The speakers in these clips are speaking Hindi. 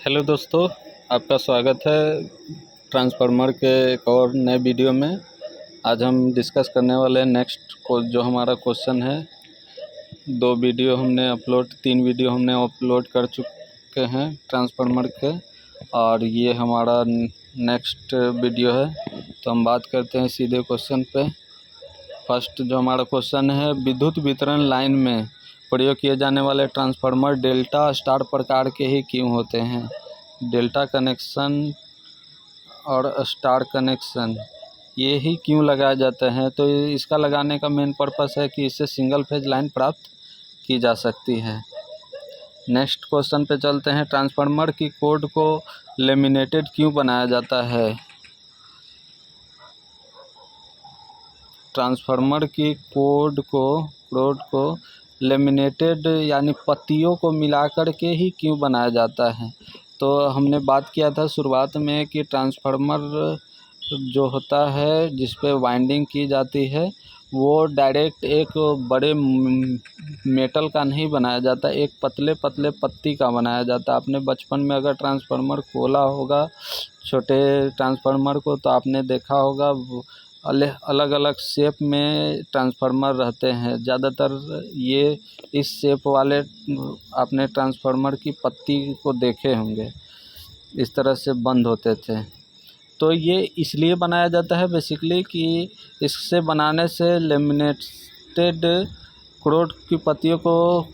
हेलो दोस्तों, आपका स्वागत है ट्रांसफार्मर के एक और नए वीडियो में। आज हम डिस्कस करने वाले हैं नेक्स्ट को जो हमारा क्वेश्चन है। तीन वीडियो हमने अपलोड कर चुके हैं ट्रांसफार्मर के, और ये हमारा नेक्स्ट वीडियो है। तो हम बात करते हैं सीधे क्वेश्चन पे। फर्स्ट जो हमारा क्वेश्चन है, विद्युत वितरण लाइन में प्रयोग किए जाने वाले ट्रांसफार्मर डेल्टा स्टार प्रकार के ही क्यों होते हैं? डेल्टा कनेक्शन और स्टार कनेक्शन ये ही क्यों लगाए जाते हैं? तो इसका लगाने का मेन पर्पस है कि इससे सिंगल फेज लाइन प्राप्त की जा सकती है। नेक्स्ट क्वेश्चन पे चलते हैं। ट्रांसफार्मर की कोड को लेमिनेटेड क्यों बनाया जाता है? ट्रांसफार्मर की कोड को लेमिनेटेड यानी पत्तियों को मिलाकर के ही क्यों बनाया जाता है? तो हमने बात किया था शुरुआत में कि ट्रांसफार्मर जो होता है जिस पे वाइंडिंग की जाती है वो डायरेक्ट एक बड़े मेटल का नहीं बनाया जाता, एक पतले पतले पत्ती का बनाया जाता है। आपने बचपन में अगर ट्रांसफार्मर खोला होगा छोटे ट्रांसफार्मर को, तो आपने देखा होगा अलग अलग शेप में ट्रांसफार्मर रहते हैं। ज़्यादातर ये इस शेप वाले आपने ट्रांसफार्मर की पत्ती को देखे होंगे, इस तरह से बंद होते थे। तो ये इसलिए बनाया जाता है बेसिकली कि इससे बनाने से लेमिनेटेड क्रोड की पत्तियों को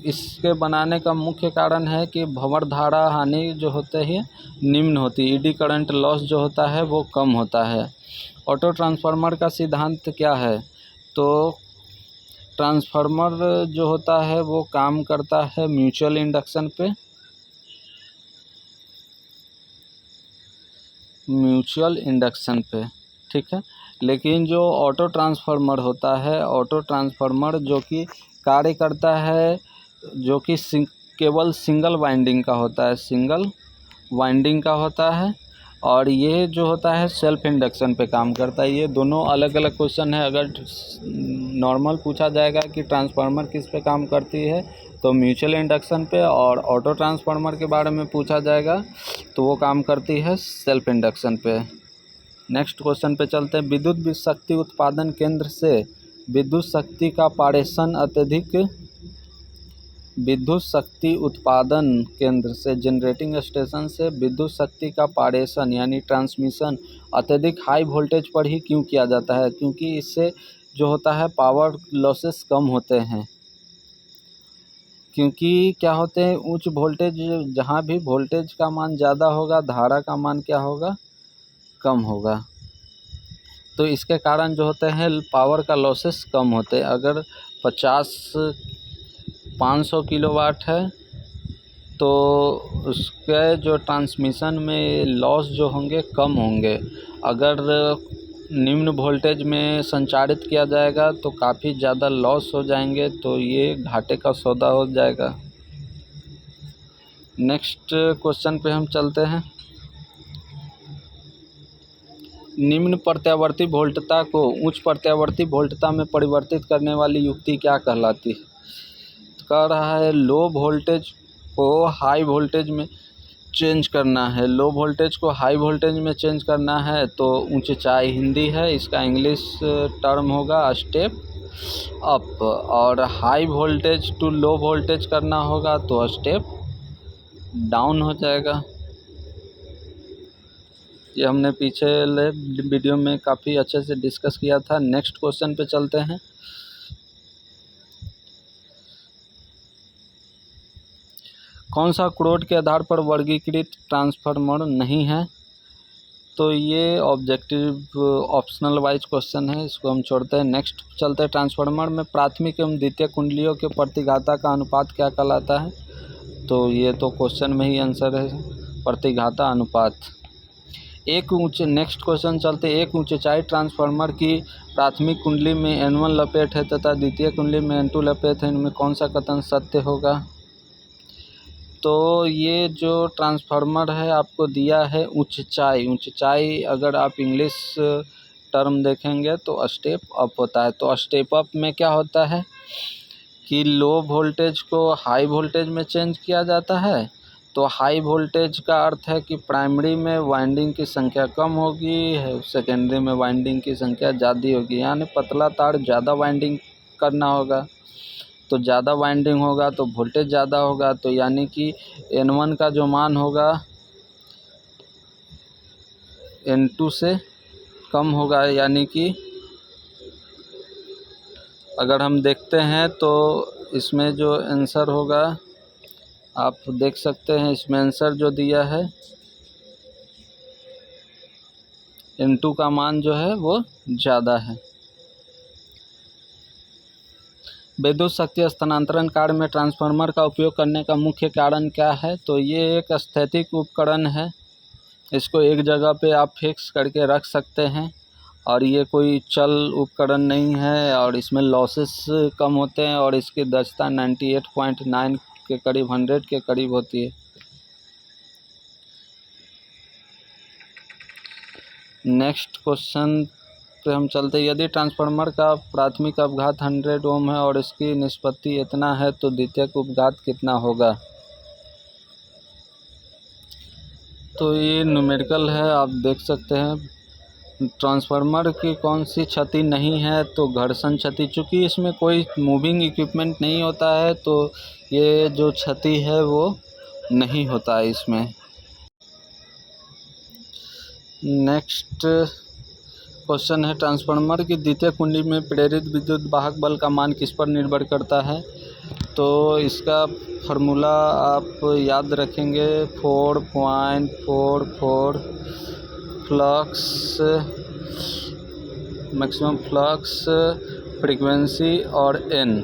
इसके बनाने का मुख्य कारण है कि भंवर धारा हानि जो होते हैं निम्न होती है, ईडी करंट लॉस जो होता है वो कम होता है। ऑटो ट्रांसफार्मर का सिद्धांत क्या है? तो ट्रांसफार्मर जो होता है वो काम करता है म्यूचुअल इंडक्शन पे, ठीक है। लेकिन जो ऑटो ट्रांसफार्मर होता है, ऑटो ट्रांसफार्मर जो कि कार्य करता है जो कि केवल सिंगल वाइंडिंग का होता है, और ये जो होता है सेल्फ इंडक्शन पे काम करता है। ये दोनों अलग अलग क्वेश्चन है। अगर नॉर्मल पूछा जाएगा कि ट्रांसफार्मर किस पे काम करती है तो म्यूचुअल इंडक्शन पे, और ऑटो ट्रांसफार्मर के बारे में पूछा जाएगा तो वो काम करती है सेल्फ इंडक्शन पे। नेक्स्ट क्वेश्चन पे चलते हैं। विद्युत शक्ति उत्पादन केंद्र से विद्युत शक्ति का पारेषण विद्युत शक्ति उत्पादन केंद्र से जनरेटिंग स्टेशन से विद्युत शक्ति का पारेषण यानी ट्रांसमिशन अत्यधिक हाई वोल्टेज पर ही क्यों किया जाता है? क्योंकि इससे जो होता है पावर लॉसेस कम होते हैं। क्योंकि क्या होते हैं, उच्च वोल्टेज, जहाँ भी वोल्टेज का मान ज़्यादा होगा धारा का मान क्या होगा? कम होगा। तो इसके कारण जो होते हैं पावर का लॉसेस कम होते हैं। अगर 500 किलोवाट है तो उसके जो ट्रांसमिशन में लॉस जो होंगे कम होंगे। अगर निम्न वोल्टेज में संचारित किया जाएगा तो काफ़ी ज़्यादा लॉस हो जाएंगे, तो ये घाटे का सौदा हो जाएगा। नेक्स्ट क्वेश्चन पे हम चलते हैं। निम्न प्रत्यावर्ती वोल्टता को उच्च प्रत्यावर्ती वोल्टता में परिवर्तित करने वाली युक्ति क्या कहलाती है? कह रहा है लो वोल्टेज को हाई वोल्टेज में चेंज करना है। लो वोल्टेज को हाई वोल्टेज में चेंज करना है तो ऊंचाई हिंदी है, इसका इंग्लिश टर्म होगा स्टेप अप, और high voltage to low voltage करना होगा तो स्टेप डाउन हो जाएगा। ये हमने पीछे वीडियो में काफ़ी अच्छे से डिस्कस किया था। नेक्स्ट क्वेश्चन पे चलते हैं। कौन सा क्रोड के आधार पर वर्गीकृत ट्रांसफार्मर नहीं है? तो ये ऑब्जेक्टिव ऑप्शनल वाइज क्वेश्चन है, इसको हम छोड़ते हैं। नेक्स्ट चलते हैं। ट्रांसफार्मर में प्राथमिक एवं द्वितीय कुंडलियों के प्रतिघाता का अनुपात क्या कहलाता है? तो ये तो क्वेश्चन में ही आंसर है, प्रतिघाता अनुपात। नेक्स्ट क्वेश्चन चलते। एक ऊंचाई ट्रांसफार्मर की प्राथमिक कुंडली में N1 लपेट है तथा द्वितीय कुंडली में N2 लपेट है, इनमें कौन सा कथन सत्य होगा? तो ये जो ट्रांसफार्मर है आपको दिया है ऊंचाई अगर आप इंग्लिश टर्म देखेंगे तो स्टेप अप होता है। तो स्टेप अप में क्या होता है कि लो वोल्टेज को हाई वोल्टेज में चेंज किया जाता है, तो हाई वोल्टेज का अर्थ है कि प्राइमरी में वाइंडिंग की संख्या कम होगी, सेकेंडरी में वाइंडिंग की संख्या ज़्यादा होगी, यानी पतला तार ज़्यादा वाइंडिंग करना होगा। तो ज़्यादा वाइंडिंग होगा तो वोल्टेज ज़्यादा होगा, तो यानी कि N1 का जो मान होगा N2 से कम होगा। यानी कि अगर हम देखते हैं तो इसमें जो आंसर होगा आप देख सकते हैं, इसमें आंसर जो दिया है N2 का मान जो है वो ज़्यादा है। विद्युत शक्ति हस्तांतरण कार्य में ट्रांसफार्मर का उपयोग करने का मुख्य कारण क्या है? तो ये एक स्थैतिक उपकरण है, इसको एक जगह पे आप फिक्स करके रख सकते हैं और ये कोई चल उपकरण नहीं है और इसमें लॉसेस कम होते हैं और इसकी दक्षता 98.9 के करीब 100 के करीब होती है। नेक्स्ट क्वेश्चन पे हम चलते हैं। यदि ट्रांसफार्मर का प्राथमिक अपघात 100 ओम है और इसकी निष्पत्ति इतना है तो द्वितीयक अपघात कितना होगा? तो ये न्यूमेरिकल है, आप देख सकते हैं। ट्रांसफार्मर की कौन सी क्षति नहीं है? तो घर्षण क्षति, चूँकि इसमें कोई मूविंग इक्विपमेंट नहीं होता है तो ये जो क्षति है वो नहीं होता है इसमें। नेक्स्ट क्वेश्चन है, ट्रांसफार्मर की द्वितीय कुंडी में प्रेरित विद्युत वाहक बल का मान किस पर निर्भर करता है? तो इसका फार्मूला आप याद रखेंगे, 4.44 फ्लक्स, मैक्सिमम फ्लक्स, फ्रीक्वेंसी और n।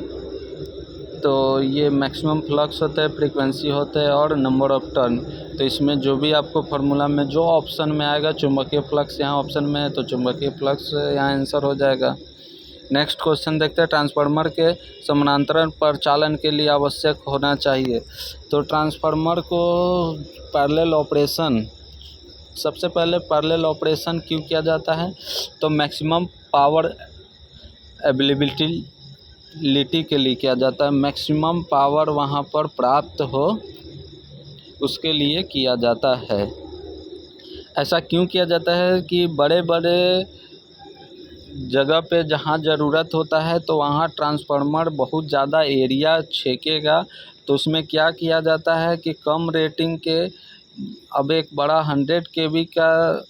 तो ये मैक्सिमम फ्लक्स होता है, फ्रीक्वेंसी होता है और नंबर ऑफ टर्न। तो इसमें जो भी आपको फार्मूला में जो ऑप्शन में आएगा, चुंबकीय फ्लक्स यहाँ ऑप्शन में है तो चुंबकीय फ्लक्स यहाँ आंसर हो जाएगा। नेक्स्ट क्वेश्चन देखते हैं, ट्रांसफार्मर के समानांतर परिचालन के लिए आवश्यक होना चाहिए। तो ट्रांसफार्मर को पैरेलल ऑपरेशन, सबसे पहले पैरेलल ऑपरेशन क्यों किया जाता है? तो मैक्सिमम पावर अवेलेबिलिटी के लिए किया जाता है, मैक्सिमम पावर वहाँ पर प्राप्त हो उसके लिए किया जाता है। ऐसा क्यों किया जाता है कि बड़े बड़े जगह पे जहाँ ज़रूरत होता है तो वहाँ ट्रांसफार्मर बहुत ज़्यादा एरिया छेकेगा, तो उसमें क्या किया जाता है कि कम रेटिंग के, अब एक बड़ा 100 kV का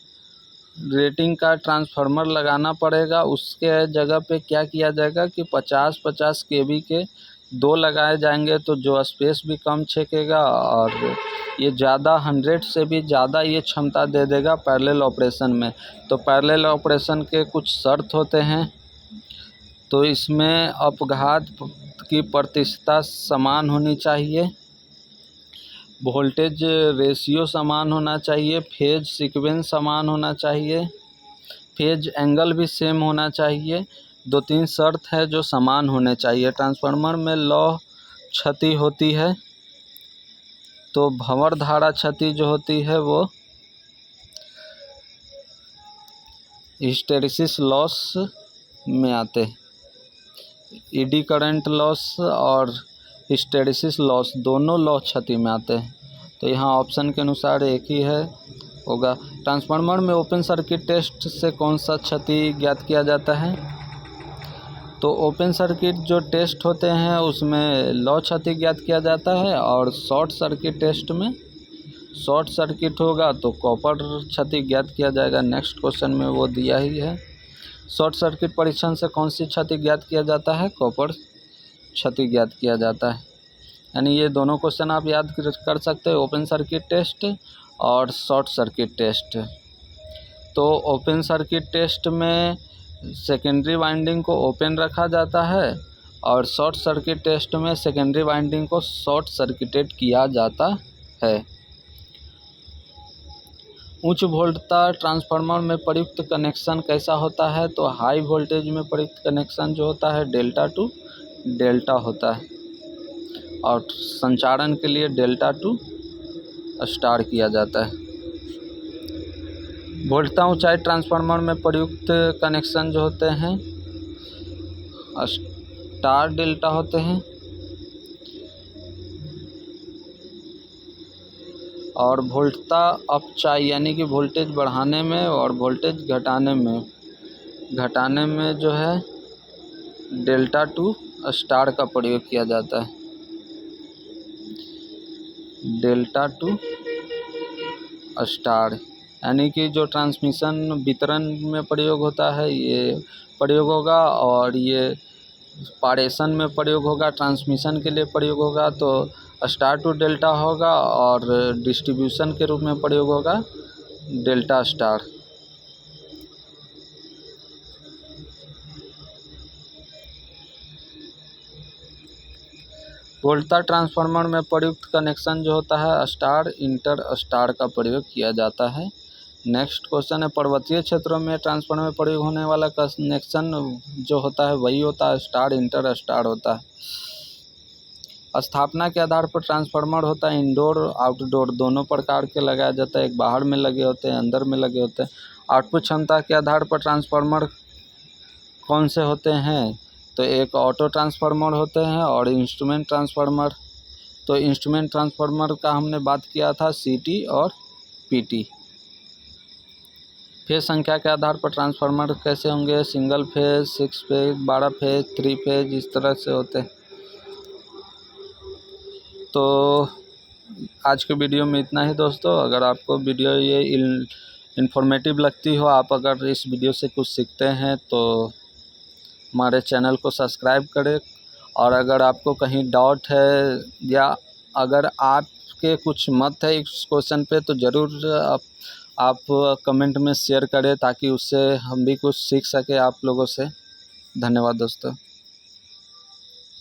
रेटिंग का ट्रांसफार्मर लगाना पड़ेगा, उसके जगह पे क्या किया जाएगा कि 50-50 kV के 2 लगाए जाएंगे, तो जो स्पेस भी कम छेकेगा और ये ज़्यादा 100 से भी ज़्यादा ये क्षमता दे देगा पैरेलल ऑपरेशन में। तो पैरेलल ऑपरेशन के कुछ शर्त होते हैं, तो इसमें अपघात की प्रतिशतता समान होनी चाहिए, वोल्टेज रेशियो समान होना चाहिए, फेज सीक्वेंस समान होना चाहिए, फेज एंगल भी सेम होना चाहिए। 2-3 शर्त है जो समान होने चाहिए। ट्रांसफार्मर में लौ क्षति होती है, तो भंवर धारा क्षति जो होती है वो हिस्टैरिसीस लॉस में आते हैं। ईडी करंट लॉस और हिस्टैरिसीस लॉस दोनों लॉस क्षति में आते हैं, तो यहाँ ऑप्शन के अनुसार एक ही है होगा। ट्रांसफार्मर में ओपन सर्किट टेस्ट से कौन सा क्षति ज्ञात किया जाता है? तो ओपन सर्किट जो टेस्ट होते हैं उसमें लौ क्षति ज्ञात किया जाता है और शॉर्ट सर्किट टेस्ट में शॉर्ट सर्किट होगा तो कॉपर क्षति ज्ञात किया जाएगा। नेक्स्ट क्वेश्चन में वो दिया ही है। शॉर्ट सर्किट परीक्षण से कौन सी क्षति ज्ञात किया जाता है? कॉपर क्षति ज्ञात किया जाता है। यानी ये दोनों क्वेश्चन आप याद कर सकते हैं, ओपन सर्किट टेस्ट और शॉर्ट सर्किट टेस्ट। तो ओपन सर्किट टेस्ट में सेकेंडरी वाइंडिंग को ओपन रखा जाता है और शॉर्ट सर्किट टेस्ट में सेकेंडरी वाइंडिंग को शॉर्ट सर्किटेड किया जाता है। उच्च वोल्टता ट्रांसफार्मर में प्रयुक्त कनेक्शन कैसा होता है? तो हाई वोल्टेज में प्रयुक्त कनेक्शन जो होता है डेल्टा टू डेल्टा होता है और संचारण के लिए डेल्टा टू स्टार किया जाता है। वोल्टता ऊंचाई ट्रांसफार्मर में प्रयुक्त कनेक्शन जो होते हैं स्टार डेल्टा होते हैं। और वोल्टता अपचाई यानी कि वोल्टेज बढ़ाने में और वोल्टेज घटाने में जो है डेल्टा टू स्टार का प्रयोग किया जाता है। डेल्टा टू स्टार यानी कि जो ट्रांसमिशन वितरण में प्रयोग होता है ये प्रयोग होगा, और ये पारेषण में प्रयोग होगा, ट्रांसमिशन के लिए प्रयोग होगा तो स्टार टू डेल्टा होगा, और डिस्ट्रीब्यूशन के रूप में प्रयोग होगा डेल्टा स्टार। वोल्टा ट्रांसफार्मर में प्रयुक्त कनेक्शन जो होता है स्टार इंटर स्टार का प्रयोग किया जाता है। नेक्स्ट क्वेश्चन है, पर्वतीय क्षेत्रों में ट्रांसफार्मर में प्रयोग होने वाला कनेक्शन जो होता है वही होता है स्टार इंटर स्टार होता है। स्थापना के आधार पर ट्रांसफार्मर होता है इंडोर आउटडोर दोनों प्रकार के लगाया जाता है, एक बाहर में लगे होते हैं, अंदर में लगे होते हैं। आउटपुट क्षमता के आधार पर ट्रांसफार्मर कौन से होते हैं, तो एक ऑटो ट्रांसफार्मर होते हैं और इंस्ट्रूमेंट ट्रांसफार्मर। तो इंस्ट्रूमेंट ट्रांसफार्मर का हमने बात किया था सीटी और पीटी। फेज संख्या के आधार पर ट्रांसफार्मर कैसे होंगे, single phase, 6 phase, 12 phase, 3 phase, इस तरह से होते हैं। तो आज के वीडियो में इतना ही दोस्तों। अगर आपको वीडियो ये इन्फॉर्मेटिव लगती हो, आप अगर इस वीडियो से कुछ सीखते हैं तो हमारे चैनल को सब्सक्राइब करें। और अगर आपको कहीं डाउट है या अगर आपके कुछ मत है इस क्वेश्चन पे तो ज़रूर आप कमेंट में शेयर करें ताकि उससे हम भी कुछ सीख सके आप लोगों से। धन्यवाद दोस्तों।